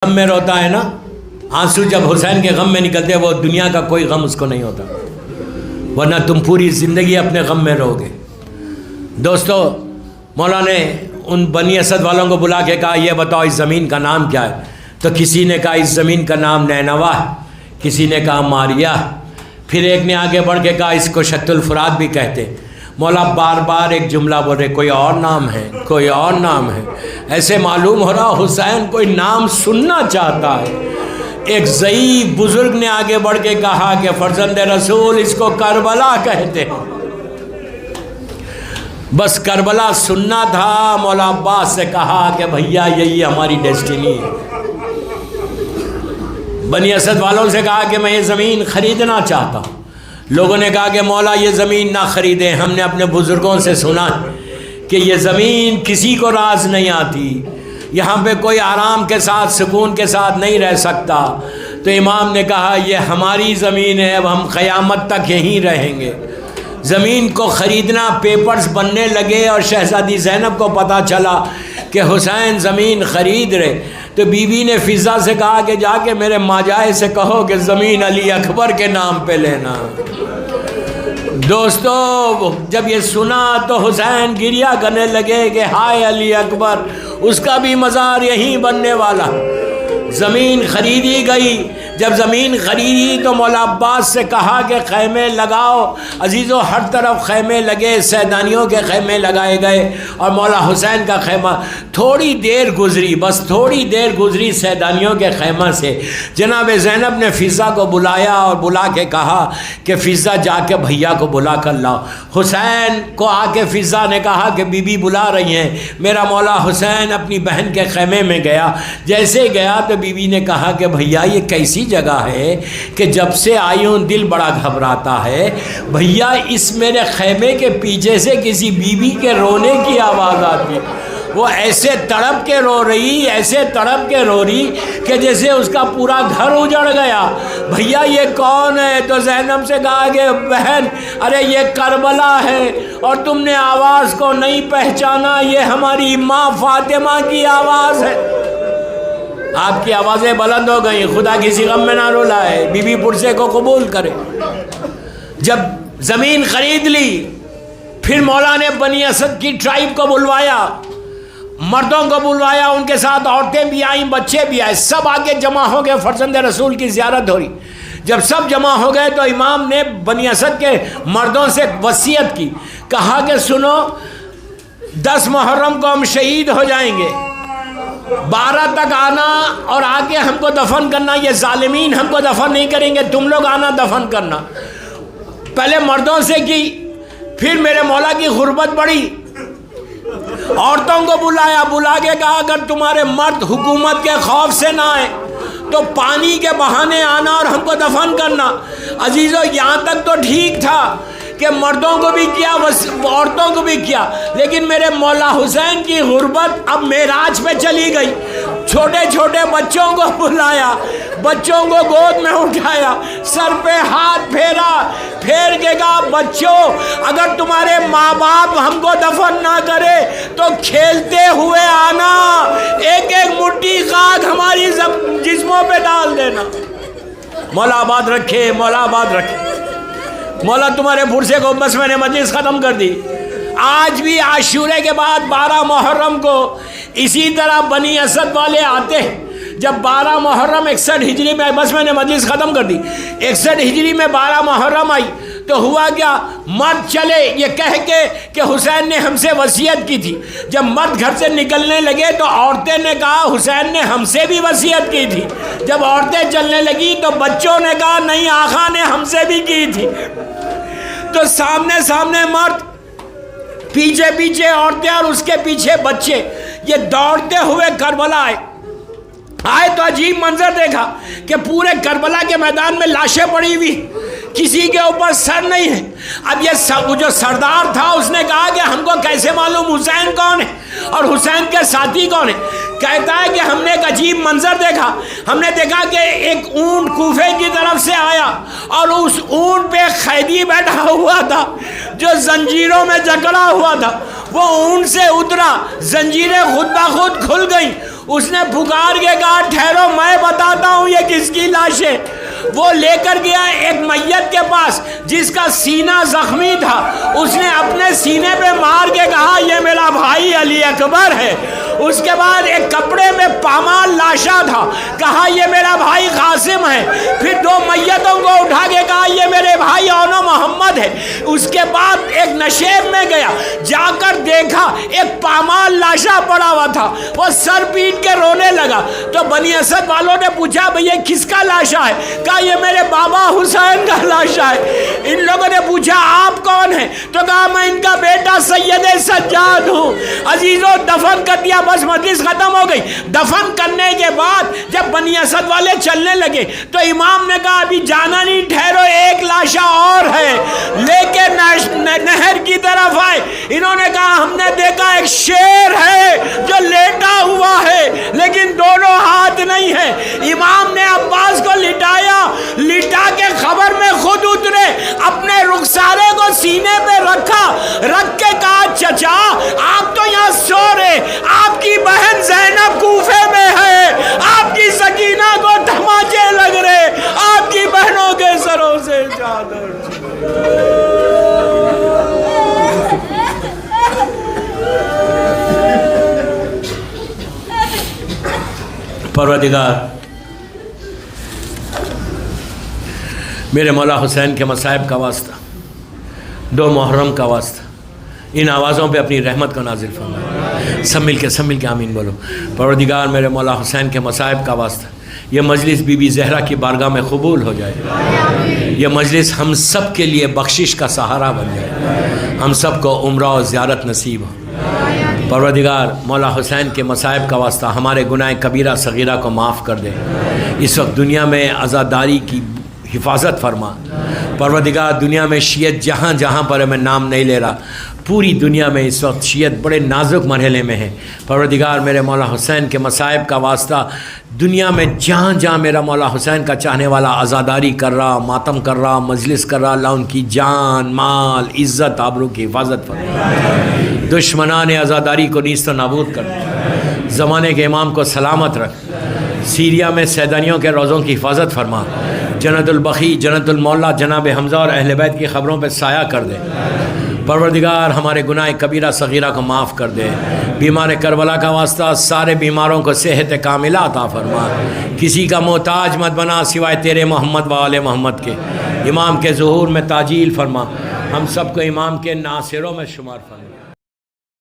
غم میں روتا ہے نا، آنسو جب حسین کے غم میں نکلتے ہیں وہ دنیا کا کوئی غم اس کو نہیں ہوتا، ورنہ تم پوری زندگی اپنے غم میں رہو گے۔ دوستو، مولا نے ان بنی اسد والوں کو بلا کے کہا یہ بتاؤ اس زمین کا نام کیا ہے؟ تو کسی نے کہا اس زمین کا نام نینوا ہے، کسی نے کہا ماریا، پھر ایک نے آگے بڑھ کے کہا اس کو شط الفرات بھی کہتے۔ مولا بار بار ایک جملہ بول رہے کوئی اور نام ہے، کوئی اور نام ہے۔ ایسے معلوم ہو رہا حسین کوئی نام سننا چاہتا ہے۔ ایک ضعیف بزرگ نے آگے بڑھ کے کہا کہ فرزند رسول اس کو کربلا کہتے ہیں۔ بس کربلا سننا تھا، مولا عباس سے کہا کہ بھیا یہی ہماری ڈیسٹینی ہے۔ بنی اسد والوں سے کہا کہ میں یہ زمین خریدنا چاہتا ہوں۔ لوگوں نے کہا کہ مولا یہ زمین نہ خریدیں، ہم نے اپنے بزرگوں سے سنا کہ یہ زمین کسی کو راز نہیں آتی، یہاں پہ کوئی آرام کے ساتھ سکون کے ساتھ نہیں رہ سکتا۔ تو امام نے کہا یہ ہماری زمین ہے، اب ہم قیامت تک یہیں رہیں گے۔ زمین کو خریدنا، پیپرز بننے لگے اور شہزادی زینب کو پتہ چلا کہ حسین زمین خرید رہے، تو بی بی نے فضہ سے کہا کہ جا کے میرے ماجائے سے کہو کہ زمین علی اکبر کے نام پہ لینا۔ دوستو جب یہ سنا تو حسین گریہ کرنے لگے کہ ہائے علی اکبر، اس کا بھی مزار یہیں بننے والا۔ زمین خریدی گئی، جب زمین خریدی تو مولا عباس سے کہا کہ خیمے لگاؤ۔ عزیزو ہر طرف خیمے لگے، سیدانیوں کے خیمے لگائے گئے اور مولا حسین کا خیمہ۔ تھوڑی دیر گزری، بس تھوڑی دیر گزری سیدانیوں کے خیمہ سے، جناب زینب نے فضہ کو بلایا اور بلا کے کہا کہ فضہ جا کے بھیا کو بلا کر لاؤ۔ حسین کو آ کے فضہ نے کہا کہ بی بی بلا رہی ہیں۔ میرا مولا حسین اپنی بہن کے خیمے میں گیا، جیسے گیا تو بی بی نے کہا کہ بھیا یہ کیسی جگہ ہے کہ جب سے آئی ہوں دل بڑا گھبراتا ہے، بھیا اس میرے خیمے کے پیچھے سے کسی بی بی کے رونے کی آواز آتی، وہ ایسے تڑپ کے رو رہی، ایسے تڑپ کے رو رہی کہ جیسے اس کا پورا گھر اجڑ گیا۔ بھیا یہ کون ہے؟ تو زینب سے کہا کہ بہن ارے یہ کربلا ہے اور تم نے آواز کو نہیں پہچانا، یہ ہماری ماں فاطمہ کی آواز ہے۔ آپ کی آوازیں بلند ہو گئیں، خدا کسی غم میں نہ رلائے، بی بی پرسے کو قبول کرے۔ جب زمین خرید لی پھر مولا نے بنی اسد کی ٹرائب کو بلوایا، مردوں کو بلوایا، ان کے ساتھ عورتیں بھی آئیں، بچے بھی آئے، سب آگے جمع ہو گئے، فرزند رسول کی زیارت ہو رہی۔ جب سب جمع ہو گئے تو امام نے بنی اسد کے مردوں سے وصیت کی، کہا کہ سنو 10 محرم کو ہم شہید ہو جائیں گے، 12 تک آنا اور آ کے ہم کو دفن کرنا، یہ ظالمین ہم کو دفن نہیں کریں گے، تم لوگ آنا دفن کرنا۔ پہلے مردوں سے کی، پھر میرے مولا کی غربت بڑھی، عورتوں کو بلایا، بلا کے کہا اگر تمہارے مرد حکومت کے خوف سے نہ آئے تو پانی کے بہانے آنا اور ہم کو دفن کرنا۔ عزیزو یہاں تک تو ٹھیک تھا کہ مردوں کو بھی کیا، عورتوں کو بھی کیا، لیکن میرے مولا حسین کی غربت اب معراج پہ چلی گئی۔ چھوٹے چھوٹے بچوں کو بلایا، بچوں کو گود میں اٹھایا، سر پہ ہاتھ پھیرا، پھیر کے کہا بچوں اگر تمہارے ماں باپ ہم کو دفن نہ کرے تو کھیلتے ہوئے آنا، ایک ایک مٹھی خاک ہماری جسموں پہ ڈال دینا۔ مولا آباد رکھے، مولا آباد رکھے۔ مولا تمہارے پرسے کو بس میں نے مجلس ختم کر دی۔ آج بھی عاشورے کے بعد 12 محرم کو اسی طرح بنی اسد والے آتے ہیں۔ جب 12 محرم 61 ہجری میں، بس میں نے مجلس ختم کر دی، 61 ہجری میں 12 محرم آئی تو ہوا کیا، مرد چلے یہ کہہ کے کہ حسین نے ہم سے وصیت کی تھی۔ جب مرد گھر سے نکلنے لگے تو عورتیں نے کہا حسین نے ہم سے بھی وصیت کی تھی۔ جب عورتیں چلنے لگی تو بچوں نے کہا نہیں آقا نے ہم سے بھی کی تھی۔ تو سامنے سامنے مرد، پیچھے پیچھے عورتیں اور اس کے پیچھے بچے، یہ دوڑتے ہوئے کربلا آئے تو عجیب منظر دیکھا کہ پورے کربلا کے میدان میں لاشیں پڑی ہوئی، کسی کے اوپر سر نہیں ہے۔ اب یہ جو سردار تھا اس نے کہا کہ ہم کو کیسے معلوم حسین کون ہے اور حسین کے ساتھی کون ہے؟ کہتا ہے کہ ہم نے ایک عجیب منظر دیکھا، ہم نے دیکھا کہ ایک اونٹ کوفے کی طرف سے آیا اور اس اونٹ پہ قیدی بیٹھا ہوا تھا جو زنجیروں میں جکڑا ہوا تھا۔ وہ اونٹ سے اترا، زنجیریں خود بخود کھل گئیں، اس نے پکار کے کہا ٹھہرو میں بتاتا ہوں یہ کس کی لاش ہے۔ وہ لے کر گیا ایک میت کے پاس جس کا سینہ زخمی تھا، اس نے اپنے سینے پہ مار کے کہا یہ میرا بھائی علی اکبر ہے۔ اس کے بعد ایک کپڑے میں پامال لاشا تھا، کہا یہ میرا بھائی قاسم ہے۔ پھر دو میتوں کو اٹھا کے کہا یہ میرے بھائی اون محمد ہے۔ اس کے بعد ایک نشیب میں گیا، جا کر دیکھا ایک پامال لاشا پڑا ہوا تھا، وہ سر پیٹ کے رونے لگا۔ تو بنی اسد والوں نے پوچھا بھئی یہ کس کا لاشا ہے؟ کہا یہ میرے بابا حسین کا لاشا ہے۔ ان لوگوں نے پوچھا آپ کون ہیں؟ تو کہا میں ان کا بیٹا سید سجاد ہوں۔ عزیزوں دفن کر دیا، بس مجلس ختم ہو گئی۔ دفن کرنے کے بعد جب بنی اسد والے چلنے لگے تو امام نے کہا ابھی جانا نہیں، ٹھہرو ایک لاشا اور ہے۔ لے کے نہر کی طرف آئے، انہوں نے کہا ہم نے دیکھا ایک شیر ہے جو لیٹا ہوا ہے لیکن دونوں ہاتھ نہیں ہے۔ امام نے عباس کو لٹا کے خبر میں خود اترے، اپنے رخسارے کو سینے پہ رکھ کے کہا چچا آپ تو یہاں سو رہے، آپ کی بہن زینب کوفے میں ہے، آپ کی سکینہ کو دھماچے لگ رہے، آپ کی بہنوں کے سروں سے چادر۔ پروردگار میرے مولا حسین کے مصائب کا واسطہ، 2 محرم کا واسطہ، ان آوازوں پہ اپنی رحمت کو نازل فرمائے۔ سب مل کے آمین بولو۔ پروردگار میرے مولا حسین کے مصائب کا واسطہ یہ مجلس بی بی زہرا کی بارگاہ میں قبول ہو جائے، یہ مجلس ہم سب کے لیے بخشش کا سہارا بن جائے، ہم سب کو عمرہ و زیارت نصیب ہو۔ پروردگار مولا حسین کے مصائب کا واسطہ ہمارے گناہ کبیرہ صغیرہ کو معاف کر دے۔ اس وقت دنیا میں عزاداری کی حفاظت فرما۔ پروردگار دنیا میں شیعت جہاں جہاں پر میں نام نہیں لے رہا، پوری دنیا میں اس وقت شیعت بڑے نازک مرحلے میں ہے۔ پروردگار میرے مولا حسین کے مصائب کا واسطہ دنیا میں جہاں جہاں میرا مولا حسین کا چاہنے والا عزاداری کر رہا، ماتم کر رہا، مجلس کر رہا، اللہ ان کی جان، مال، عزت، آبرو کی حفاظت فرما۔ دشمنان عزاداری کو نیست و نابود کر، زمانے کے امام کو سلامت رکھ، سیریا میں سیدانیوں کے روزوں کی حفاظت فرما، جنت البقیع، جنت المولا، جناب حمزہ اور اہل بیت کی خبروں پہ سایہ کر دے۔ پروردگار ہمارے گناہ کبیرہ صغیرہ کو معاف کر دے۔ بیمار کربلا کا واسطہ سارے بیماروں کو صحت کاملہ عطا فرما، کسی کا محتاج مت بنا سوائے تیرے محمد و آل محمد کے۔ امام کے ظہور میں تعجیل فرما، ہم سب کو امام کے ناصروں میں شمار فرما۔